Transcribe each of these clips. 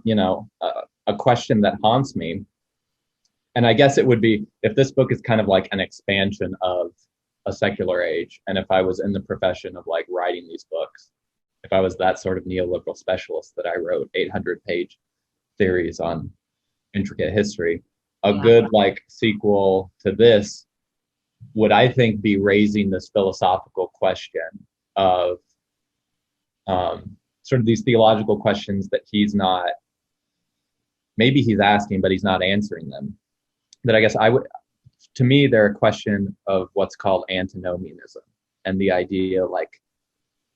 a question that haunts me. And I guess it would be if this book is kind of like an expansion of a secular age, and if I was in the profession of like writing these books, if I was that sort of neoliberal specialist that I wrote 800-page theories on intricate history, a good like sequel to this would, I think, be raising this philosophical question of sort of these theological questions that maybe he's asking, but he's not answering them. That I guess to me, they're a question of what's called antinomianism, and the idea like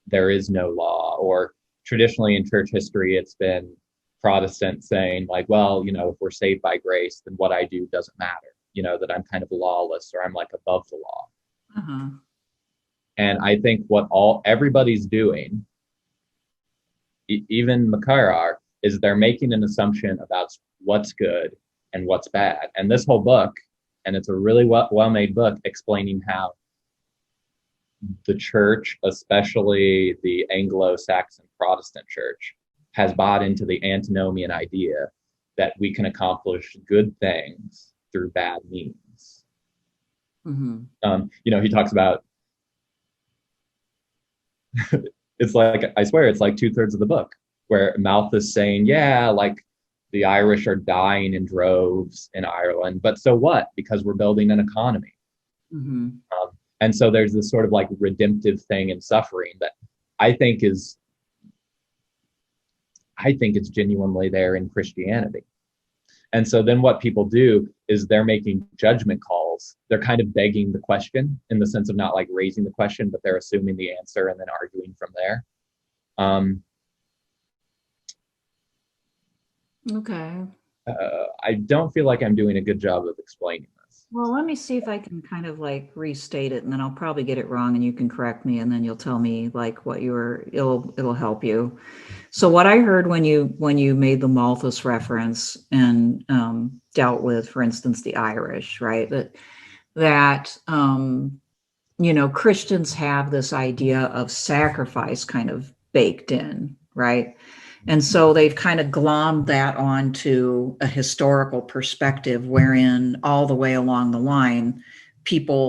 there is no law, or traditionally in church history, it's been Protestant saying like, well, if we're saved by grace, then what I do doesn't matter, that I'm kind of lawless or I'm like above the law. Uh-huh. And I think what everybody's doing, even McCarraher, is they're making an assumption about what's good and what's bad. And this whole book, and it's a really well-made book, explaining how the church, especially the Anglo-Saxon Protestant church, has bought into the antinomian idea that we can accomplish good things through bad means. Mm-hmm. He talks about it's like, I swear, it's like 2/3 of the book where Malthus saying, yeah, like the Irish are dying in droves in Ireland, but so what? Because we're building an economy. Mm-hmm. And so there's this sort of like redemptive thing in suffering that I think is genuinely there in Christianity. And so then what people do is they're making judgment calls. They're kind of begging the question in the sense of not like raising the question, but they're assuming the answer and then arguing from there. Okay. I don't feel like I'm doing a good job of explaining this. Well, let me see if I can kind of like restate it, and then I'll probably get it wrong, and you can correct me, and then you'll tell me like what it'll help you. So what I heard when you made the Malthus reference and dealt with, for instance, the Irish, right? That Christians have this idea of sacrifice kind of baked in, right? And so they've kind of glommed that onto a historical perspective wherein all the way along the line,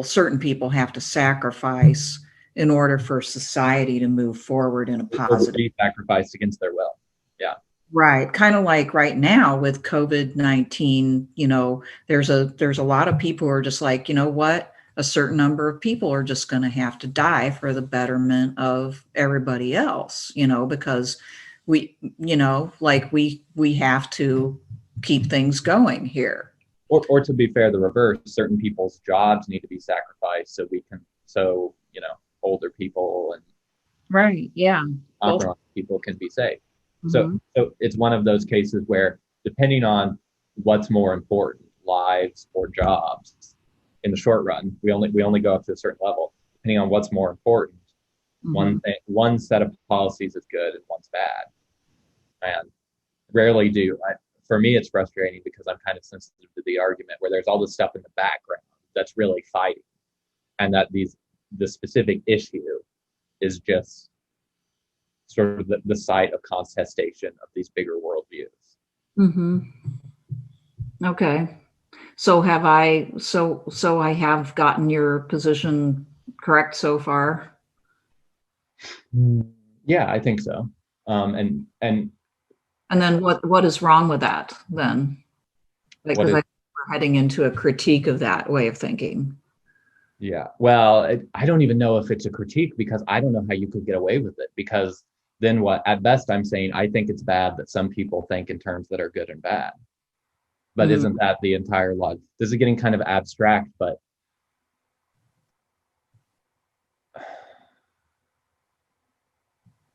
certain people have to sacrifice in order for society to move forward in a Or positive. be sacrificed against their will. Yeah. Right. Kind of like right now with COVID-19, there's a lot of people who are just like, you know what? A certain number of people are just going to have to die for the betterment of everybody else, because we have to keep things going here. Or to be fair, the reverse, certain people's jobs need to be sacrificed so older people and Right. Yeah. Both. compromised people can be saved. Mhm. So it's one of those cases where, depending on what's more important, lives or jobs, in the short run, we only go up to a certain level. Depending on what's more important, Mhm. one set of policies is good and one's bad. And rarely for me, it's frustrating because I'm kind of sensitive to the argument where there's all this stuff in the background that's really fighting, and that the specific issue is just sort of the site of contestation of these bigger worldviews. Mhm. Okay. So I have gotten your position correct so far? Yeah, I think so. And And then what is wrong with that then? Like, what because is I think we're heading into a critique of that way of thinking. Yeah, well, I don't even know if it's a critique because I don't know how you could get away with it, because then what? At best, I'm saying I think it's bad that some people think in terms that are good and bad. But Mhm. isn't that the entire log? This is getting kind of abstract, but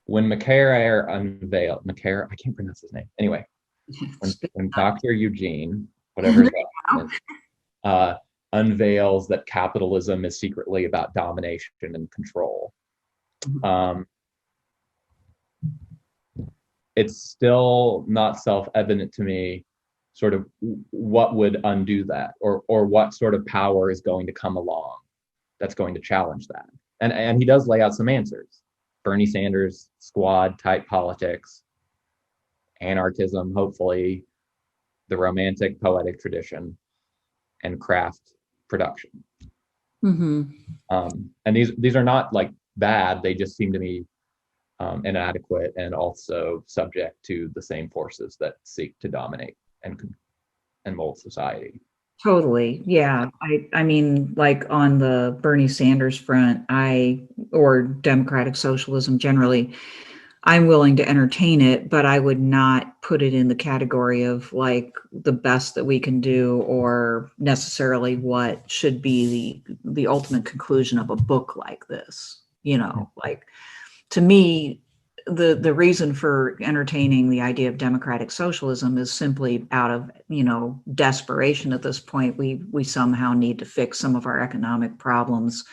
when McCarraher, I can't pronounce his name. Anyway, when Dr. Eugene, whatever his last name is, uh, unveils that capitalism is secretly about domination and control, um, it's still not self-evident to me sort of what would undo that, or what sort of power is going to come along that's going to challenge that. And he does lay out some answers. Bernie Sanders squad type politics, anarchism, hopefully, the romantic poetic tradition, and craft production. And these are not like bad, they just seem to me inadequate and also subject to the same forces that seek to dominate and mold society. Totally. Yeah. I mean, like on the Bernie Sanders front, or democratic socialism generally, I'm willing to entertain it, but I would not put it in the category of like the best that we can do or necessarily what should be the ultimate conclusion of a book like this. Like, to me, the reason for entertaining the idea of democratic socialism is simply out of desperation. At this point, we somehow need to fix some of our economic problems,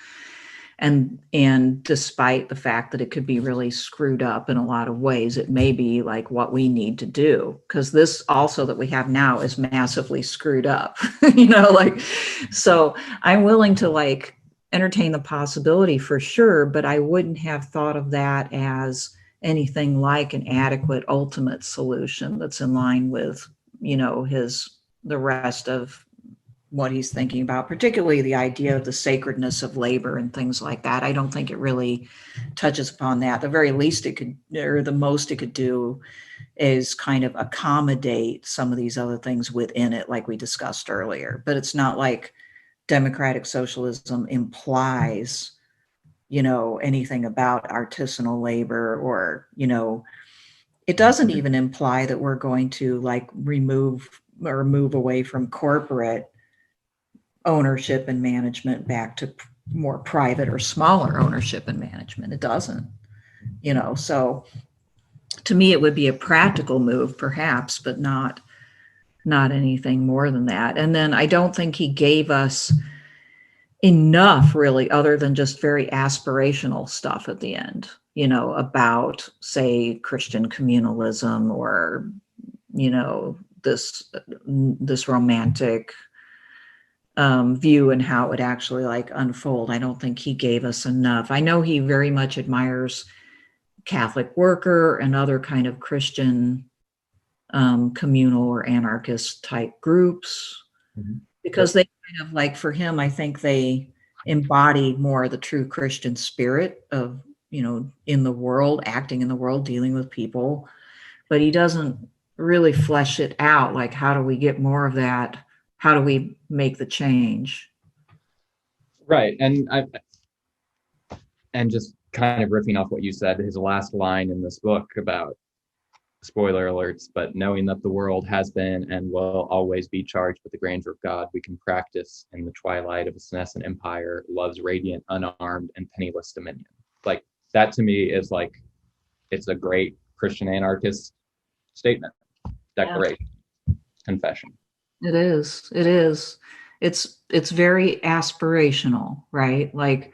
and despite the fact that it could be really screwed up in a lot of ways, it may be like what we need to do, because this also that we have now is massively screwed up. So I'm willing to like entertain the possibility for sure, but I wouldn't have thought of that as anything like an adequate ultimate solution that's in line with the rest of what he's thinking about, particularly the idea of the sacredness of labor and things like that. I don't think it really touches upon that. The very least it could, or the most it could do, is kind of accommodate some of these other things within it, like we discussed earlier. But it's not like democratic socialism implies anything about artisanal labor, or it doesn't even imply that we're going to like remove or move away from corporate ownership and management back to more private or smaller ownership and management. It doesn't. So to me it would be a practical move perhaps, but not anything more than that. And then I don't think he gave us enough really, other than just very aspirational stuff at the end, about say Christian communalism, or this romantic view and how it would actually like unfold. I don't think he gave us enough. I know he very much admires Catholic worker and other kind of Christian communal or anarchist type groups, because they kind of like, for him, I think they embody more the true Christian spirit of, in the world, acting in the world, dealing with people. But he doesn't really flesh it out. Like, how do we get more of that? How do we make the change? Right. And just kind of riffing off what you said, his last line in this book about, spoiler alerts, but knowing that the world has been and will always be charged with the grandeur of God, we can practice in the twilight of a senescent empire, love's radiant, unarmed, and penniless dominion. Like, that to me is like, it's a great Christian anarchist statement, declaration, confession. It is. It is. It's very aspirational, right? Like,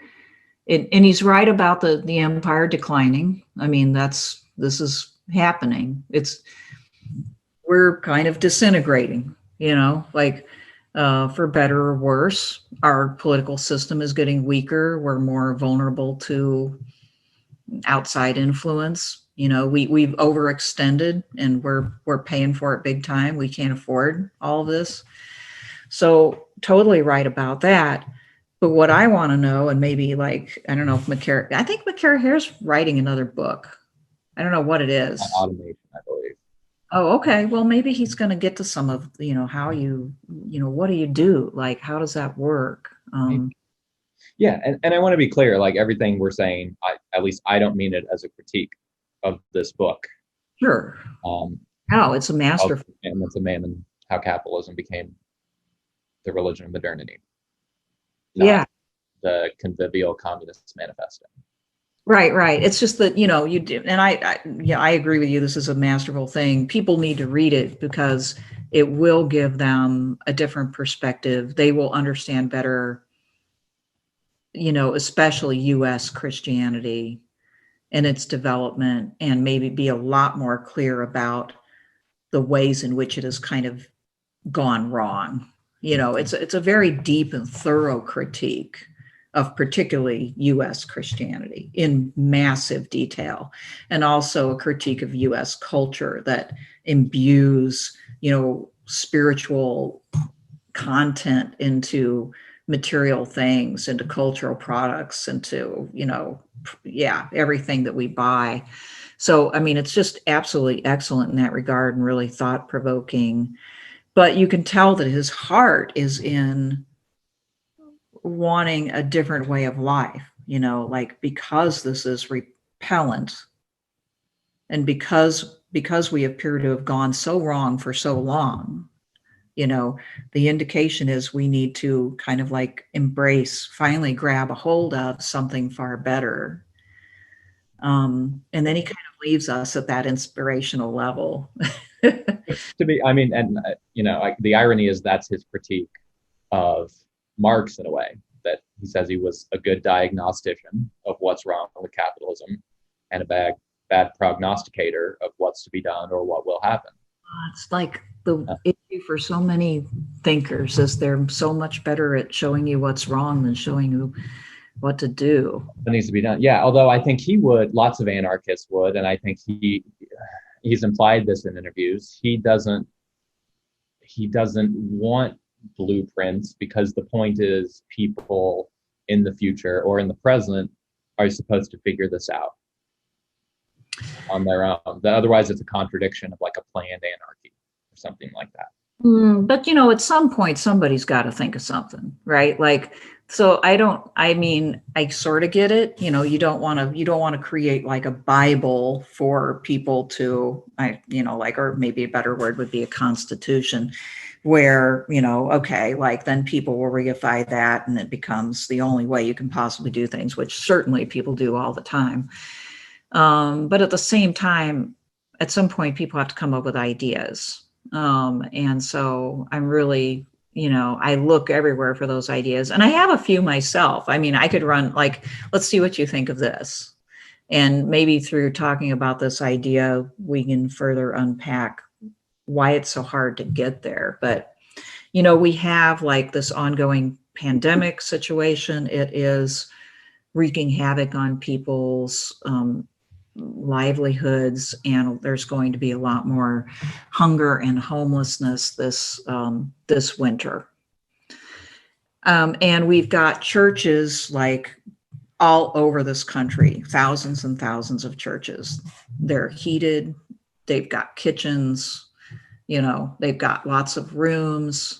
and he's right about the empire declining. I mean, this is happening. We're kind of disintegrating, like, for better or worse. Our political system is getting weaker. We're more vulnerable to outside influence. We've overextended, and we're paying for it big time. We can't afford all of this. So totally right about that. But what I want to know, and maybe like, I don't know if I think McCarraher's writing another book. I don't know what it is. Automation, I believe. Oh, okay. Well, maybe he's going to get to some of, how what do you do? Like, how does that work? Yeah. And I want to be clear, like everything we're saying, at least I don't mean it as a critique of this book. Sure. No, it's a masterful. Enchantments of Mammon, how capitalism became the religion of modernity. Yeah. The convivial communist manifesto. Right. It's just that, you do. And I agree with you. This is a masterful thing. People need to read it because it will give them a different perspective. They will understand better, especially US Christianity and its development, and maybe be a lot more clear about the ways in which it has kind of gone wrong. It's a very deep and thorough critique of particularly US Christianity in massive detail, and also a critique of US culture that imbues, spiritual content into material things, into cultural products, into, everything that we buy. So, I mean, it's just absolutely excellent in that regard and really thought provoking. But you can tell that his heart is in wanting a different way of life, like because this is repellent and because we appear to have gone so wrong for so long, the indication is we need to kind of like embrace, finally grab a hold of something far better. And then he kind of leaves us at that inspirational level. To be, I mean, and the irony is that's his critique of Marx in a way, that he says he was a good diagnostician of what's wrong with capitalism and a bad prognosticator of what's to be done or what will happen. It's like the issue for so many thinkers is they're so much better at showing you what's wrong than showing you what to do. What needs to be done. Yeah, although I think lots of anarchists would, and I think he's implied this in interviews. He doesn't want blueprints because the point is people in the future or in the present are supposed to figure this out on their own. Otherwise, it's a contradiction of like a planned anarchy or something like that. But at some point, somebody's got to think of something, right? Like, so I sort of get it. You don't want to create like a Bible for people to, or maybe a better word would be a constitution where, okay, like then people will reify that and it becomes the only way you can possibly do things, which certainly people do all the time. But at the same time, at some point, people have to come up with ideas. And so I'm really, I look everywhere for those ideas, and I have a few myself. I mean, I could run like, let's see what you think of this. And maybe through talking about this idea, we can further unpack why it's so hard to get there. But, we have like this ongoing pandemic situation. It is wreaking havoc on people's livelihoods, and there's going to be a lot more hunger and homelessness this winter. And we've got churches like all over this country, thousands and thousands of churches. They're heated, they've got kitchens, they've got lots of rooms.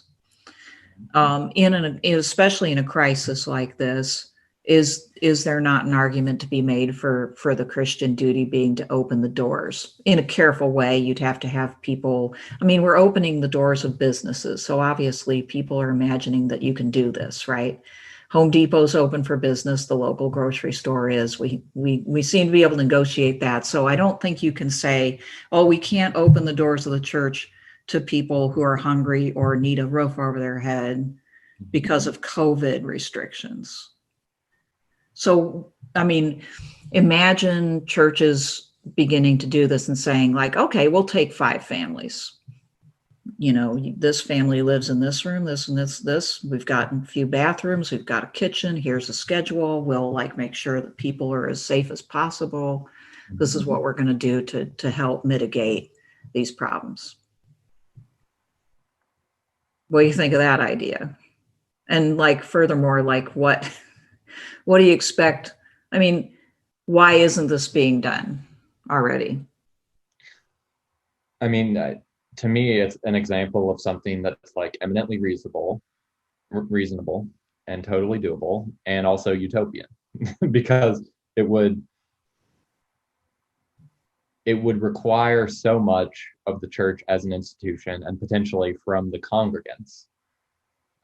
Especially in a crisis like this, is there not an argument to be made for the Christian duty being to open the doors in a careful way? You'd have to have people. I mean, we're opening the doors of businesses, so obviously people are imagining that you can do this, right? Home Depot's open for business. The local grocery store is. We seem to be able to negotiate that. So I don't think you can say, oh, we can't open the doors of the church to people who are hungry or need a roof over their head because of COVID restrictions. So, I mean, imagine churches beginning to do this and saying like, okay, we'll take 5 families. This family lives in this room, this and this. We've got a few bathrooms. We've got a kitchen. Here's a schedule. We'll like make sure that people are as safe as possible. This is what we're going to do to help mitigate these problems. What do you think of that idea? And like, furthermore, like what do you expect? I mean, why isn't this being done already? I mean, to me, it's an example of something that's like eminently reasonable and totally doable, and also utopian, because it would require so much of the church as an institution and potentially from the congregants.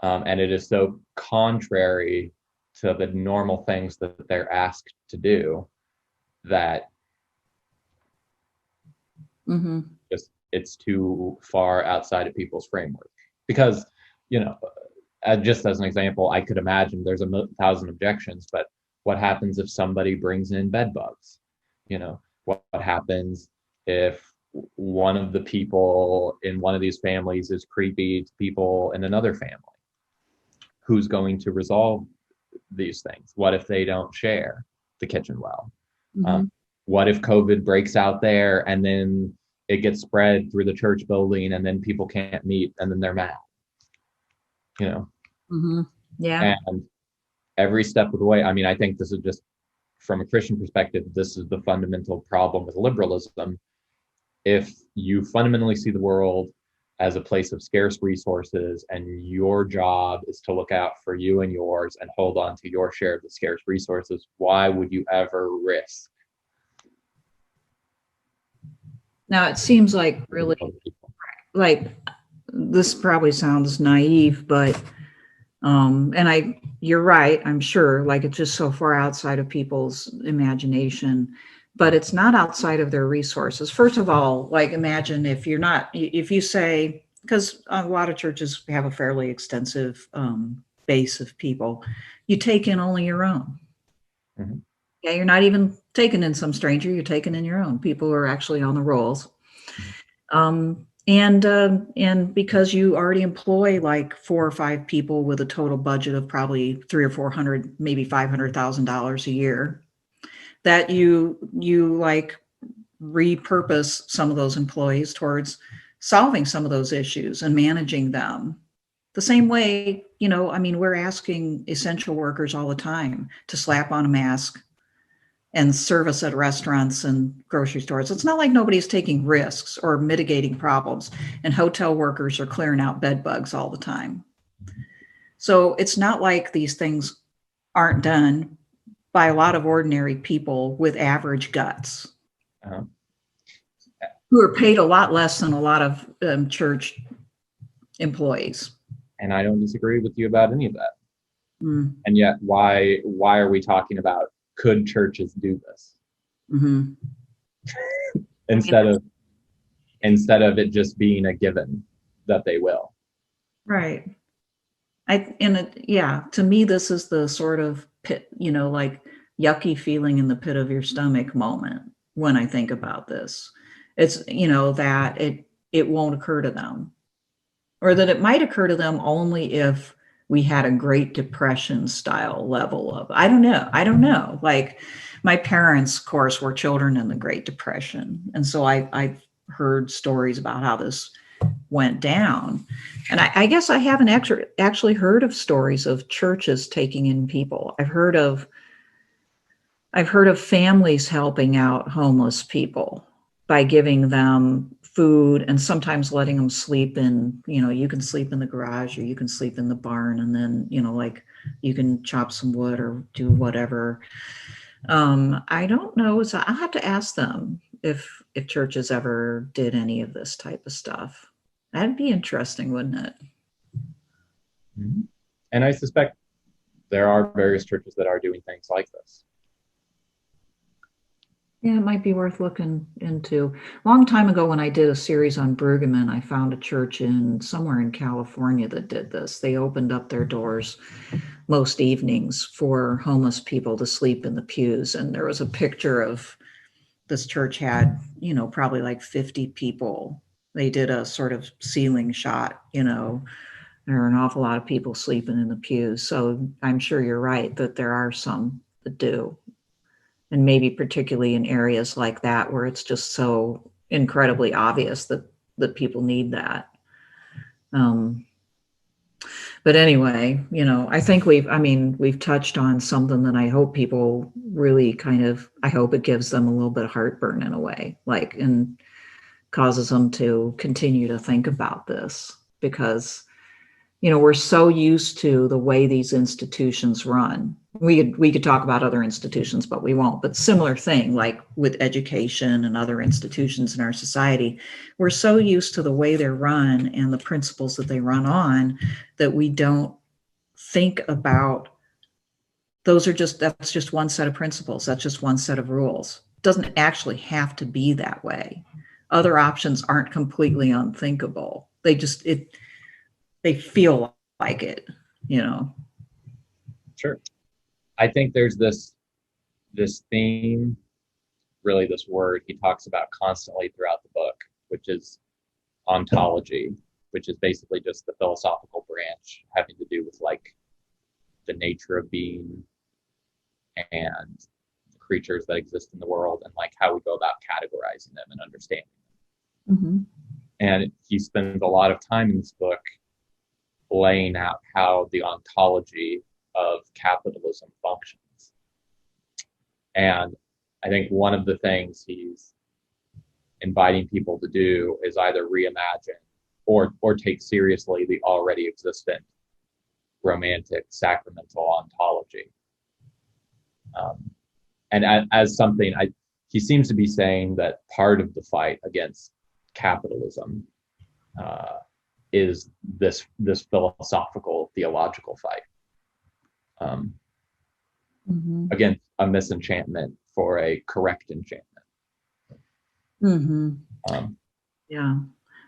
And it is so contrary to the normal things that they're asked to do that just it's too far outside of people's framework. Because, just as an example, I could imagine there's 1,000 objections, but what happens if somebody brings in bed bugs? What happens if one of the people in one of these families is creepy to people in another family? Who's going to resolve these things? What if they don't share the kitchen well? Mm-hmm. What if COVID breaks out there and then it gets spread through the church building and then people can't meet and then they're mad, you know? Mm-hmm. Yeah. And every step of the way, I mean, I think this is just from a Christian perspective, this is the fundamental problem with liberalism. If you fundamentally see the world as a place of scarce resources and your job is to look out for you and yours and hold on to your share of the scarce resources, why would you ever risk Now it seems like really other people? like this probably sounds naive, but you're right, I'm sure, like it's just so far outside of people's imagination, but it's not outside of their resources. First of all, like imagine if you say, because a lot of churches have a fairly extensive base of people, you take in only your own. Mhm. Yeah, you're not even taking in some stranger, you're taking in your own people who are actually on the rolls. And because you already employ like 4 or 5 people with a total budget of probably 300 or 400, maybe $500,000 a year, that you like repurpose some of those employees towards solving some of those issues and managing them. The same way, I mean, we're asking essential workers all the time to slap on a mask and service at restaurants and grocery stores. It's not like nobody's taking risks or mitigating problems, and hotel workers are clearing out bed bugs all the time. So it's not like these things aren't done by a lot of ordinary people with average guts Uh-huh. who are paid a lot less than a lot of church employees. And I don't disagree with you about any of that. Mm. And yet, why are we talking about could churches do this Mm-hmm. instead of it just being a given that they will? Right. Yeah, to me, this is the sort of pit, like yucky feeling in the pit of your stomach moment when I think about this. It's, that it won't occur to them, or that it might occur to them only if we had a Great Depression style level of, I don't know. Like my parents, of course, were children in the Great Depression. And so I've heard stories about how this went down. And I guess I haven't actually heard of stories of churches taking in people. I've heard of families helping out homeless people by giving them food and sometimes letting them sleep in, you can sleep in the garage or you can sleep in the barn, and then, like you can chop some wood or do whatever. I don't know. So I'll have to ask them if churches ever did any of this type of stuff. That'd be interesting, wouldn't it? Mhm. And I suspect there are various churches that are doing things like this. Yeah, it might be worth looking into. A long time ago, when I did a series on Brueggemann, I found a church in somewhere in California that did this. They opened up their doors most evenings for homeless people to sleep in the pews. And there was a picture of this church had, probably like 50 people. They did a sort of ceiling shot, there are an awful lot of people sleeping in the pews. So I'm sure you're right that there are some that do. And maybe particularly in areas like that where it's just so incredibly obvious that people need that. Um, but anyway, I think we've touched on something that I hope people really I hope it gives them a little bit of heartburn in a way, like, and causes them to continue to think about this, because we're so used to the way these institutions run. We could talk about other institutions, but we won't. But similar thing, like with education and other institutions in our society, we're so used to the way they're run and the principles that they run on that we don't think about that's just one set of principles. That's just one set of rules. It doesn't actually have to be that way. Other options aren't completely unthinkable. They feel like it. Sure. I think there's this theme, really this word he talks about constantly throughout the book, which is ontology, which is basically just the philosophical branch having to do with like the nature of being and creatures that exist in the world, and like how we go about categorizing them and understanding them. Mm-hmm. And he spends a lot of time in this book laying out how the ontology of capitalism functions. And I think one of the things he's inviting people to do is either reimagine or take seriously the already existent romantic sacramental ontology. And as something, he seems to be saying that part of the fight against capitalism is this philosophical, theological fight against a misenchantment for a correct enchantment. Yeah.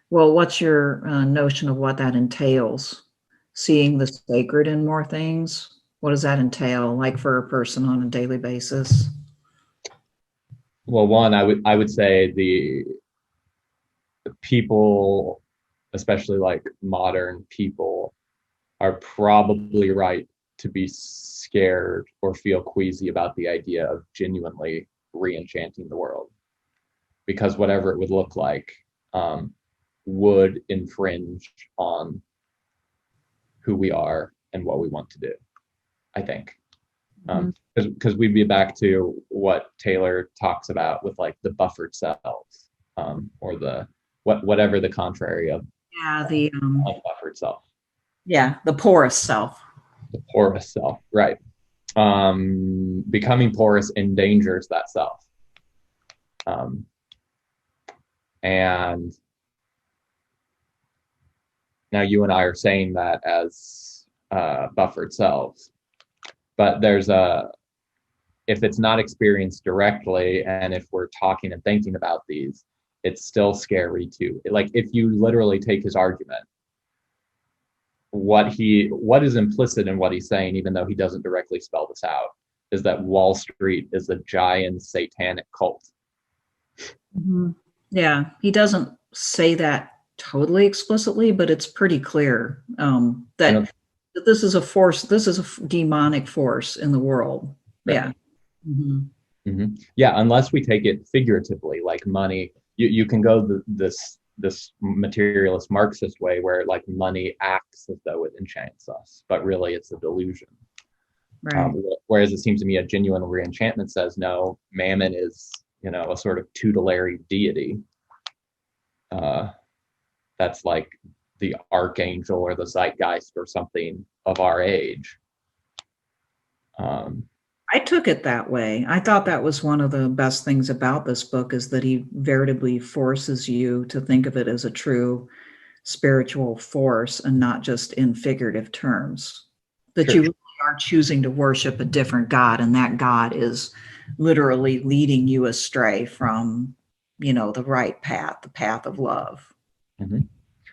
Well, what's your notion of what that entails? Seeing the sacred in more things? What does that entail, like for a person on a daily basis? Well, one, I would say the people, especially like modern people, are probably right to be scared or feel queasy about the idea of genuinely re-enchanting the world, because whatever it would look like would infringe on who we are and what we want to do, I think. Because we'd be back to what Taylor talks about with like the buffered selves, or the whatever the contrary of the buffered self. Yeah, the porous self. The porous self, right. Becoming porous endangers that self. And now you and I are saying that as buffered selves, but if it's not experienced directly, and if we're talking and thinking about these, it's still scary too. Like if you literally take his argument, what is implicit in what he's saying, even though he doesn't directly spell this out, is that Wall Street is a giant satanic cult. Yeah, he doesn't say that totally explicitly, but it's pretty clear that this is a force, this is a demonic force in the world. Right. Yeah. Yeah, unless we take it figuratively, like money, you can go this materialist Marxist way where like money acts as though it enchants us, but really it's a delusion. Right. Whereas it seems to me a genuine re-enchantment says, no, Mammon is, a sort of tutelary deity. That's like the archangel or the zeitgeist or something of our age. I took it that way. I thought that was one of the best things about this book, is that he veritably forces you to think of it as a true spiritual force and not just in figurative terms. That you really are choosing to worship a different God, and that God is literally leading you astray from, the right path, the path of love.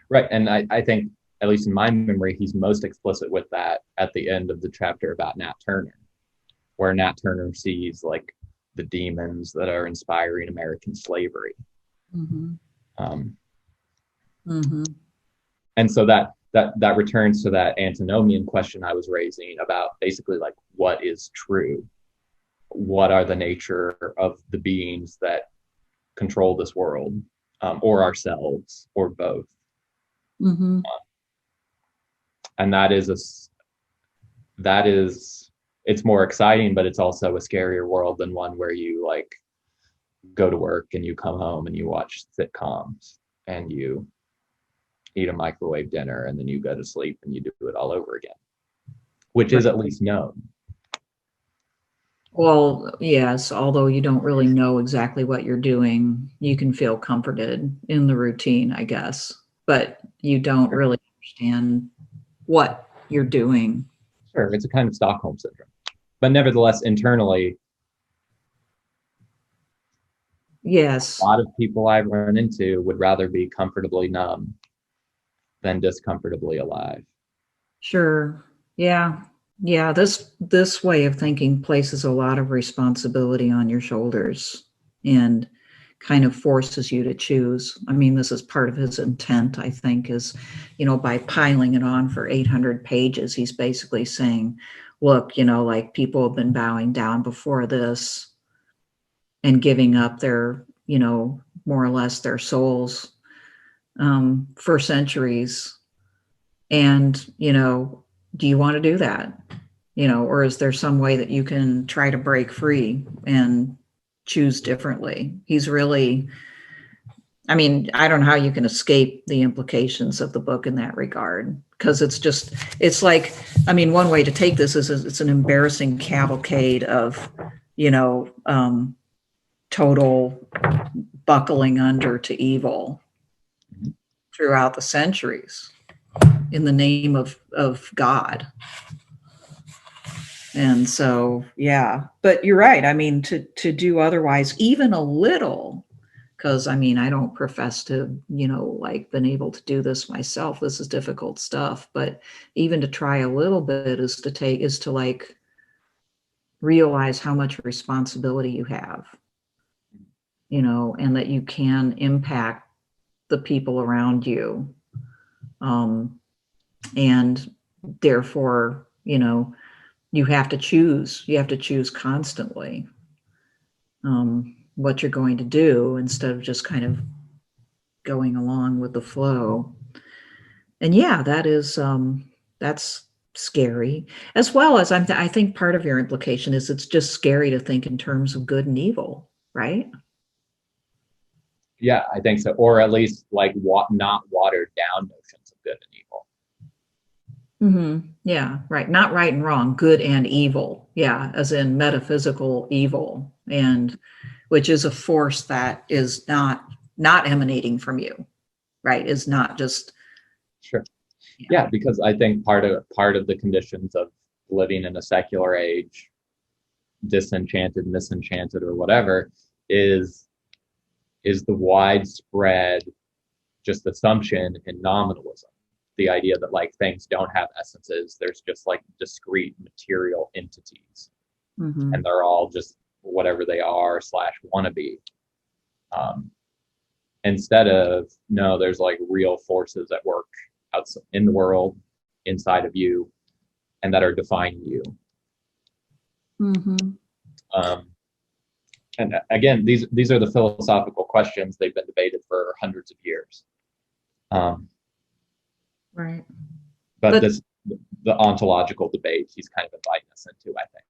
Right. And I think, at least in my memory, he's most explicit with that at the end of the chapter about Nat Turner, where Nat Turner sees like the demons that are inspiring American slavery. And so that returns to that antinomian question I was raising about basically like what is true? What are the nature of the beings that control this world, or ourselves, or both? And it's more exciting, but it's also a scarier world than one where you like go to work and you come home and you watch sitcoms and you eat a microwave dinner and then you go to sleep and you do it all over again, which is at least known. Well, yes, although you don't really know exactly what you're doing, you can feel comforted in the routine, I guess, but you don't really understand what you're doing. Sure, it's a kind of Stockholm syndrome. But nevertheless, internally, yes, a lot of people I've run into would rather be comfortably numb than discomfortably alive. Sure. Yeah. This way of thinking places a lot of responsibility on your shoulders and kind of forces you to choose. I mean, this is part of his intent, I think, is, by piling it on for 800 pages, he's basically saying, look, like people have been bowing down before this and giving up their, more or less their souls for centuries. And, do you want to do that? Or is there some way that you can try to break free and choose differently? He's really, I don't know how you can escape the implications of the book in that regard, because it's like, one way to take this is it's an embarrassing cavalcade of, total buckling under to evil throughout the centuries in the name of God. And so, yeah, but you're right. To do otherwise, even a little, because I don't profess to, like been able to do this myself. This is difficult stuff, but even to try a little bit is to like realize how much responsibility you have, and that you can impact the people around you. And therefore, you have to choose constantly what you're going to do instead of just kind of going along with the flow. And yeah, that's scary, as well as I think part of your implication is it's just scary to think in terms of good and evil, right? Yeah, I think so. Or at least like not watered down notions of good and evil. Mm-hmm. Yeah, right. Not right and wrong, good and evil. Yeah, as in metaphysical evil, and which is a force that is not emanating from you, right? Is not just. Sure. Yeah, because I think part of the conditions of living in a secular age, disenchanted, misenchanted, or whatever, is the widespread just assumption in nominalism. The idea that like things don't have essences, there's just like discrete material entities, and they're all just whatever they are / wanna be. Instead of, no, there's like real forces at work outside in the world, inside of you, and that are defining you. And again, these are the philosophical questions. They've been debated for hundreds of years. Right. But the ontological debate he's kind of inviting us into, I think.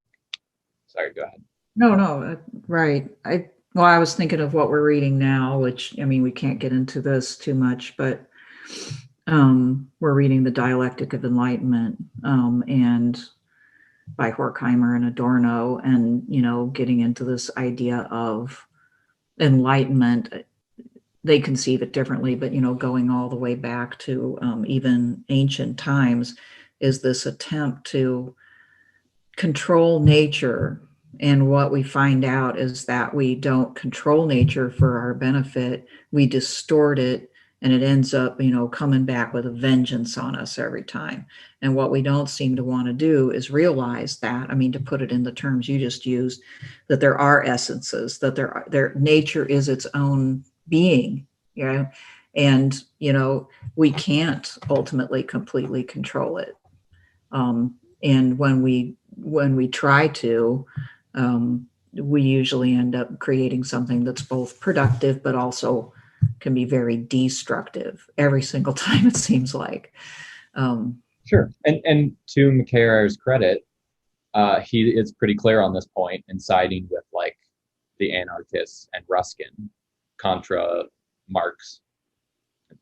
Sorry, go ahead. No, right. I was thinking of what we're reading now, which, we can't get into this too much, but we're reading The Dialectic of Enlightenment, and by Horkheimer and Adorno, and, getting into this idea of enlightenment. They conceive it differently, but, going all the way back to even ancient times, is this attempt to control nature. And what we find out is that we don't control nature for our benefit. We distort it, and it ends up, coming back with a vengeance on us every time. And what we don't seem to want to do is realize that, to put it in the terms you just used, that there are essences, that their nature is its own being, and, we can't ultimately completely control it. And when we try to, we usually end up creating something that's both productive, but also can be very destructive every single time, it seems like. Sure. And to McCarraher's credit, he is pretty clear on this point in siding with like the anarchists and Ruskin contra Marx,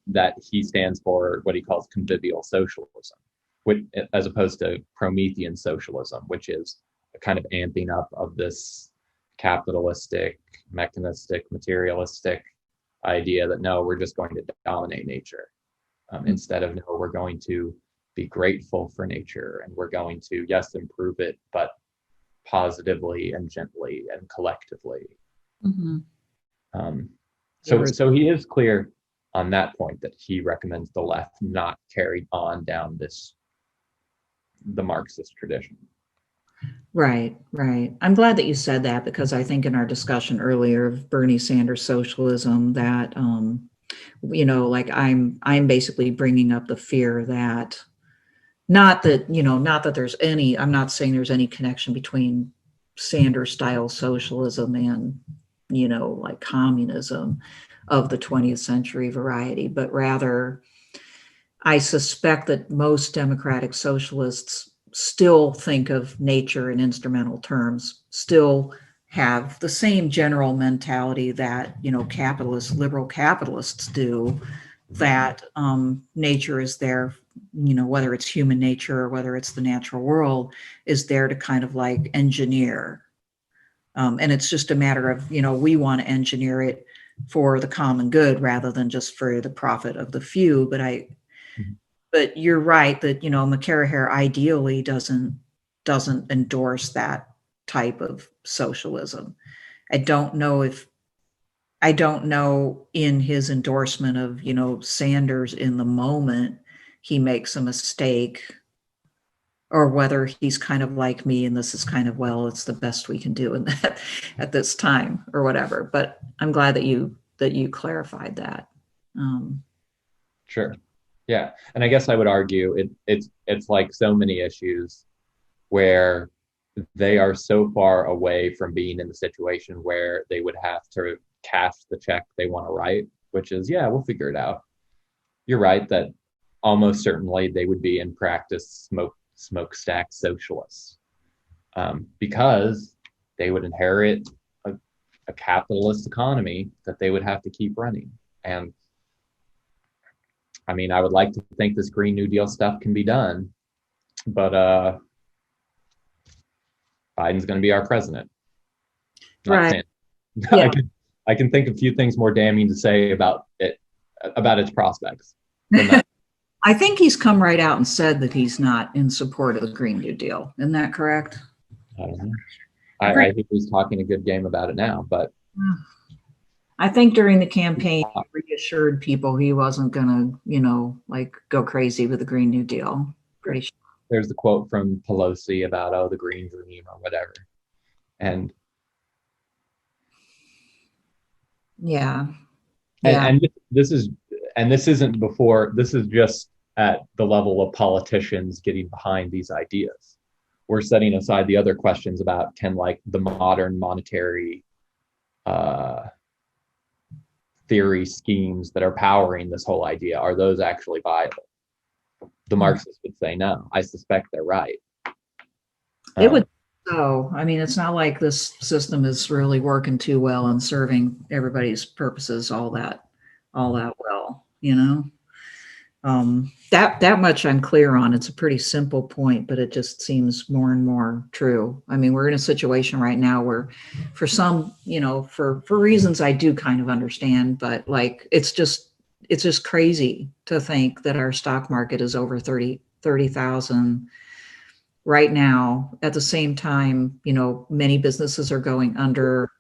that he stands for what he calls convivial socialism, which, as opposed to Promethean socialism, which is a kind of amping up of this capitalistic, mechanistic, materialistic idea that no, we're just going to dominate nature, instead of no, we're going to be grateful for nature, and we're going to, yes, improve it, but positively and gently and collectively. So he is clear on that point, that he recommends the left not carry on down the Marxist tradition. Right. I'm glad that you said that, because I think in our discussion earlier of Bernie Sanders socialism, that like I'm basically bringing up the fear that Not that, not that there's any, I'm not saying there's any connection between Sanders style socialism and, like communism of the 20th century variety, but rather I suspect that most democratic socialists still think of nature in instrumental terms, still have the same general mentality that, liberal capitalists do, that nature is there, whether it's human nature or whether it's the natural world, is there to kind of like engineer. And it's just a matter of, we want to engineer it for the common good rather than just for the profit of the few. But you're right that, McCarraher ideally doesn't endorse that type of socialism. I don't know in his endorsement of, Sanders in the moment, he makes a mistake, or whether he's kind of like me and this is kind of, well, it's the best we can do in that at this time or whatever. But I'm glad that you clarified that. Sure. Yeah. And I guess I would argue it's like so many issues where they are so far away from being in the situation where they would have to cash the check they want to write, which is, yeah, we'll figure it out. You're right that almost certainly they would be in practice smokestack socialists, because they would inherit a capitalist economy that they would have to keep running. And I mean, I would like to think this Green New Deal stuff can be done, but Biden's going to be our president. Not Right. saying Yeah. I can think of a few things more damning to say about its prospects. I think he's come right out and said that he's not in support of the Green New Deal. Isn't that correct? I don't know. I think he's talking a good game about it now, but I think during the campaign, he reassured people he wasn't going to, like go crazy with the Green New Deal. Pretty sure. There's the quote from Pelosi about, oh, the green dream or whatever. And yeah. And this isn't before, this is just at the level of politicians getting behind these ideas. We're setting aside the other questions about can like the modern monetary theory schemes that are powering this whole idea, are those actually viable? The Marxists would say no. I suspect they're right. It would. So, I mean, it's not like this system is really working too well and serving everybody's purposes all that well, that much I'm clear on. It's a pretty simple point, but it just seems more and more true. I mean, we're in a situation right now where for some, for reasons I do kind of understand, but like, it's just crazy to think that our stock market is over 30,000 right now. At the same time, many businesses are going under.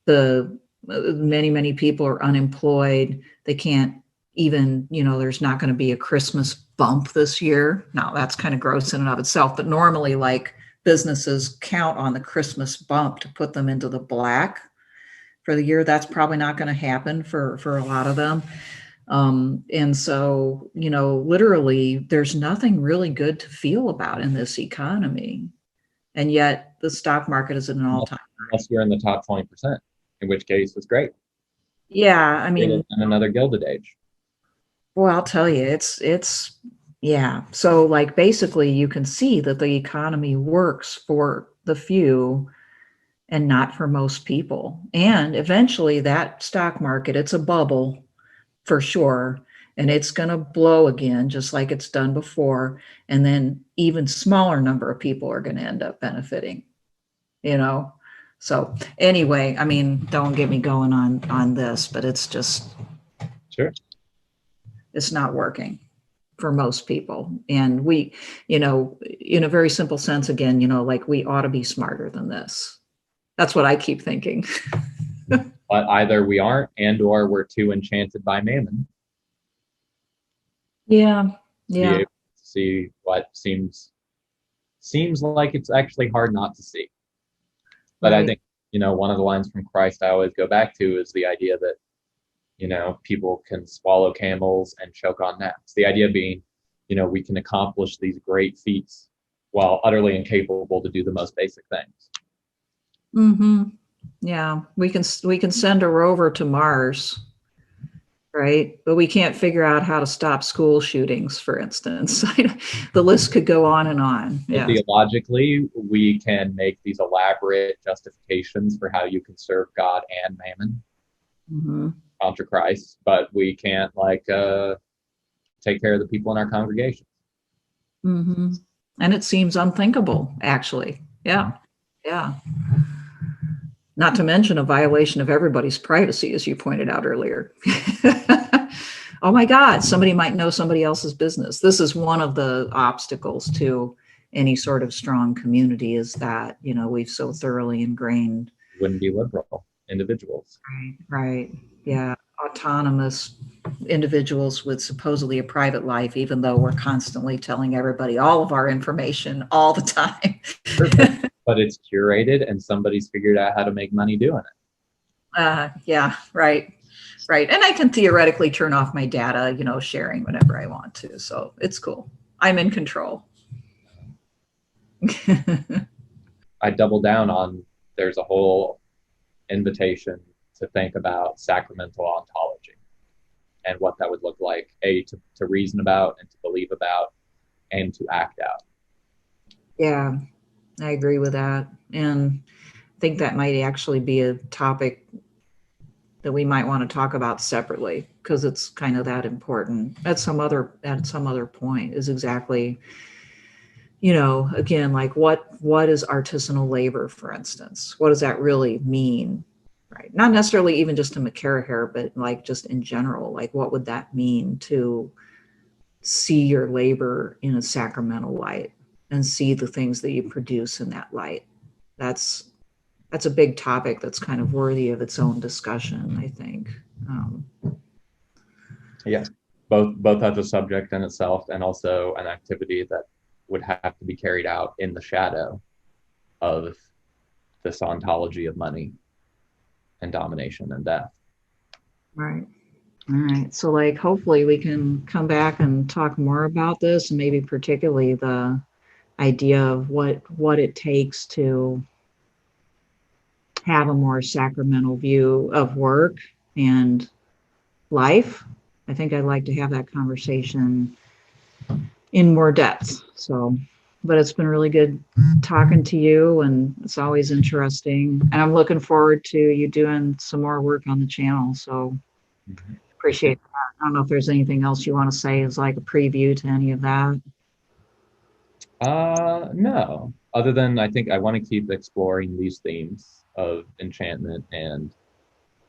Many people are unemployed. They can't even, there's not going to be a Christmas bump this year. Now that's kind of gross in and of itself, but normally like businesses count on the Christmas bump to put them into the black for the year. That's probably not going to happen for a lot of them. And so, literally there's nothing really good to feel about in this economy. And yet the stock market is at an all-time high. Unless you're in the top 20%, in which case it's great. Yeah. I mean, and another Gilded Age. Well, I'll tell you, yeah. So like basically you can see that the economy works for the few and not for most people. And eventually that stock market, it's a bubble for sure. And it's going to blow again, just like it's done before. And then even smaller number of people are going to end up benefiting, So anyway, I mean, don't get me going on this, but it's just, sure, it's not working for most people. And we, in a very simple sense, again, like we ought to be smarter than this. That's what I keep thinking. But either we aren't, or we're too enchanted by Mammon. Yeah. To be able to see what seems like it's actually hard not to see. But right. I think, one of the lines from Christ I always go back to is the idea that, people can swallow camels and choke on gnats. The idea being we can accomplish these great feats while utterly incapable to do the most basic things. Mm-hmm. Yeah, we can send a rover to Mars, right? But we can't figure out how to stop school shootings, for instance. The list could go on and on. But Yeah. theologically, we can make these elaborate justifications for how you can serve God and mammon Mm-hmm. contra Christ, but we can't take care of the people in our congregation. Mm-hmm. And it seems unthinkable, actually. Yeah. Yeah. Not to mention a violation of everybody's privacy, as you pointed out earlier. Oh my God, somebody might know somebody else's business. This is one of the obstacles to any sort of strong community, is that, we've so thoroughly ingrained. Wouldn't be liberal individuals. Right. Yeah. Autonomous individuals with supposedly a private life, even though we're constantly telling everybody all of our information all the time. But it's curated and somebody's figured out how to make money doing it. Yeah, right. Right. And I can theoretically turn off my data, sharing whenever I want to. So it's cool. I'm in control. I double down on there's a whole invitation to think about sacramental ontology and what that would look like, to reason about and to believe about and to act out. Yeah, I agree with that. And I think that might actually be a topic that we might want to talk about separately, because it's kind of that important at some other point, is exactly, again, like what is artisanal labor, for instance? What does that really mean? Right. Not necessarily even just to McCarraher, but like just in general, like what would that mean to see your labor in a sacramental light and see the things that you produce in that light? That's a big topic that's kind of worthy of its own discussion, I think. Yeah, both as a subject in itself and also an activity that would have to be carried out in the shadow of this ontology of money and domination and death. Right. All right. So hopefully we can come back and talk more about this, and maybe particularly the idea of what it takes to have a more sacramental view of work and life. I think I'd like to have that conversation in more depth. So, but it's been really good talking to you, and it's always interesting. And I'm looking forward to you doing some more work on the channel. So appreciate that. I don't know if there's anything else you want to say as like a preview to any of that. No. Other than I think I want to keep exploring these themes of enchantment and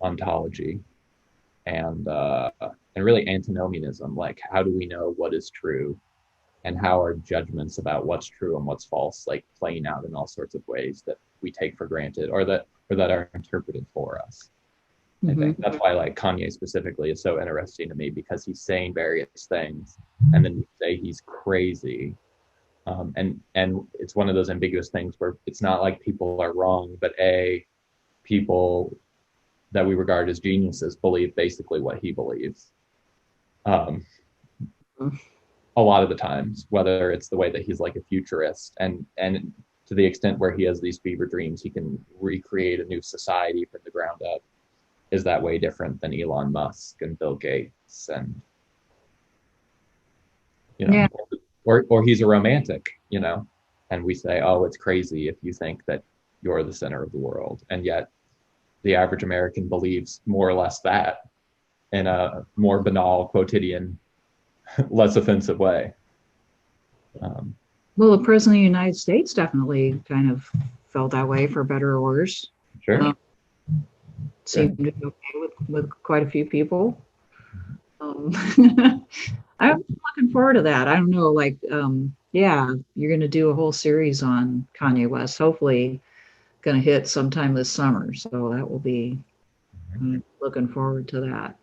ontology and really antinomianism. Like, how do we know what is true, and how are judgments about what's true and what's false playing out in all sorts of ways that we take for granted or that are interpreted for us. I think that's why Kanye specifically is so interesting to me, because he's saying various things and then you say he's crazy. And it's one of those ambiguous things where it's not like people are wrong, but people that we regard as geniuses believe basically what he believes. A lot of the times, whether it's the way that he's like a futurist and to the extent where he has these fever dreams, he can recreate a new society from the ground up. Is that way different than Elon Musk and Bill Gates and Yeah. or he's a romantic, and we say, oh, it's crazy if you think that you're the center of the world, and yet the average American believes more or less that in a more banal, quotidian, less offensive way. Well, the president of the United States definitely kind of felt that way, for better or worse. Sure. Seemed to be okay with quite a few people. I'm looking forward to that. I don't know, yeah, you're going to do a whole series on Kanye West, hopefully going to hit sometime this summer. So that will be, I'm looking forward to that.